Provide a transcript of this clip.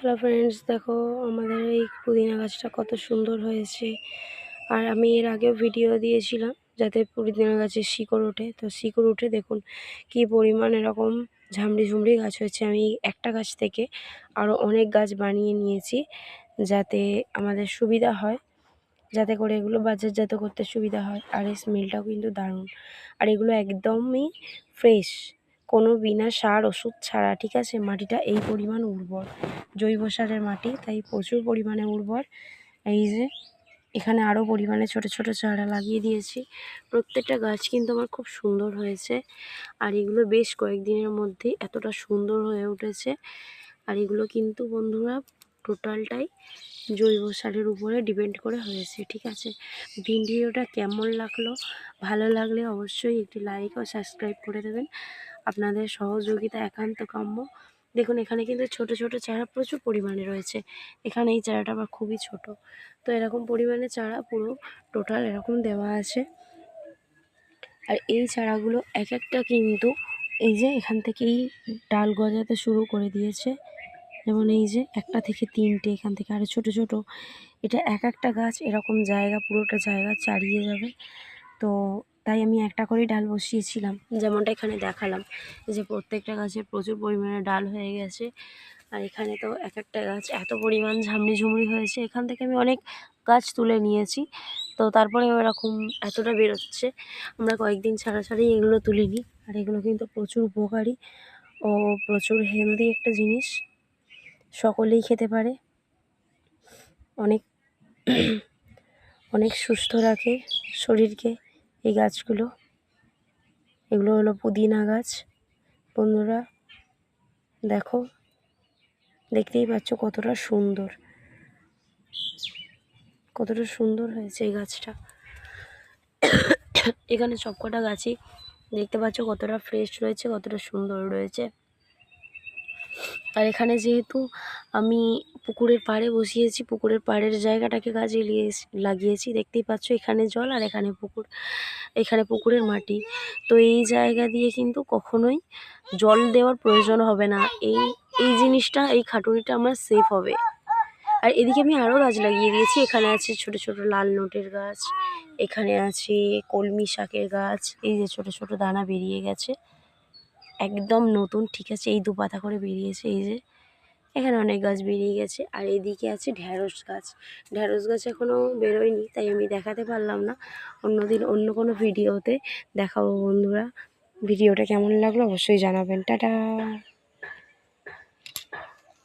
Hello friends, দেখো আমাদের এই পুদিনা গাছটা কত সুন্দর হয়েছে। আর আমি এর আগেও ভিডিও দিয়েছিলাম যাতে পুদিনা গাছের শিকড় ওঠে। তো শিকড় উঠে দেখুন কি পরিমাণ এরকম ঝামড়ি ঝুমড়ি গাছ হয়েছে। আমি একটা গাছ থেকে আরও অনেক গাছ বানিয়ে নিয়েছি যাতে আমাদের সুবিধা হয়, যাতে করে এগুলো বাজারজাত করতে সুবিধা হয়। আর এই স্মেলটাও কিন্তু দারুণ। আর এগুলো একদমই ফ্রেশ, কোনো বিনা সার ওষুধ ছাড়া। ঠিক আছে, মাটিটা এই পরিমাণ উর্বর, জৈব সারের মাটি, তাই প্রচুর পরিমাণে উর্বর। এই যে এখানে আরও পরিমাণে ছোট ছোট চারা লাগিয়ে দিয়েছি। প্রত্যেকটা গাছ কিন্তু আমার খুব সুন্দর হয়েছে। আর এগুলো বেশ কয়েকদিনের মধ্যেই এতটা সুন্দর হয়ে উঠেছে। আর এগুলো কিন্তু বন্ধুরা টোটালটাই জৈব সারের উপরে ডিপেন্ড করে হয়েছে। ঠিক আছে, ভিডিওটা কেমন লাগলো, ভালো লাগলে অবশ্যই একটি লাইক ও সাবস্ক্রাইব করে দেবেন। আপনাদের সহযোগিতা একান্ত কাম্য। দেখুন এখানে কিন্তু ছোট ছোট চারা প্রচুর পরিমাণে রয়েছে। এখানে এই চারাটা আবার খুবই ছোট। তো এরকম পরিমাণে চারা পুরো টোটাল এরকম দেওয়া আছে। আর এই চারাগুলো এক একটা কিন্তু এই যে এখান থেকেই ডাল গজাতে শুরু করে দিয়েছে। যেমন এই যে একটা থেকে তিনটে, এখান থেকে আরও ছোট ছোট। এটা এক একটা গাছ এরকম জায়গা, পুরোটা জায়গা চারিয়ে যাবে। তো তাই আমি একটা করেই ডাল বসিয়েছিলাম, যেমনটা এখানে দেখালাম যে প্রত্যেকটা গাছের প্রচুর পরিমাণে ডাল হয়ে গেছে। আর এখানে তো এক একটা গাছ এত পরিমাণ ঝামড়ি ঝুমড়ি হয়েছে, এখান থেকে আমি অনেক গাছ তুলে নিয়েছি। তো তারপরে এরকম এতটা বেরোচ্ছে। আমরা কয়েকদিন ছাড়া ছাড়াই এগুলো তুলে নিই। আর এগুলো কিন্তু প্রচুর উপকারী ও প্রচুর হেলদি একটা জিনিস, সকলেই খেতে পারে। অনেক অনেক সুস্থ রাখে শরীরকে এই গাছগুলো। এগুলো হলো পুদিনা গাছ। বন্ধুরা দেখো, দেখতেই পাচ্ছ কতটা সুন্দর, কতটা সুন্দর হয়েছে এই গাছটা। এখানে সবকটা গাছই দেখতে পাচ্ছ কতটা ফ্রেশ রয়েছে, কতটা সুন্দর রয়েছে। আর এখানে যেহেতু আমি পুকুরের পাড়ে বসিয়েছি, পুকুরের পাড়ের জায়গাটাকে কাজে লাগিয়েছি। দেখতেই পাচ্ছ এখানে জল আর এখানে পুকুর, এখানে পুকুরের মাটি। তো এই জায়গা দিয়ে কিন্তু কখনোই জল দেওয়ার প্রয়োজন হবে না। এই এই জিনিসটা, এই খাটুনিটা আমার সেফ হবে। আর এদিকে আমি আরও গাছ লাগিয়ে দিয়েছি। এখানে আছে ছোট ছোট লাল নোটের গাছ, এখানে আছে কলমি শাকের গাছ। এই যে ছোট ছোট দানা বেরিয়ে গেছে, একদম নতুন। ঠিক আছে, এই 2 পাতা করে বেরিয়েছে। এই যে এখানে অনেক গাছ বেরিয়ে গেছে। আর এদিকে আছে ঢ্যাঁড়স গাছ। ঢ্যাঁড়স গাছ এখনও বেরোয়নি, তাই আমি দেখাতে পারলাম না। অন্যদিন অন্য কোনো ভিডিওতে দেখাবো বন্ধুরা। ভিডিওটা কেমন লাগলো অবশ্যই জানাবেন। টাটা।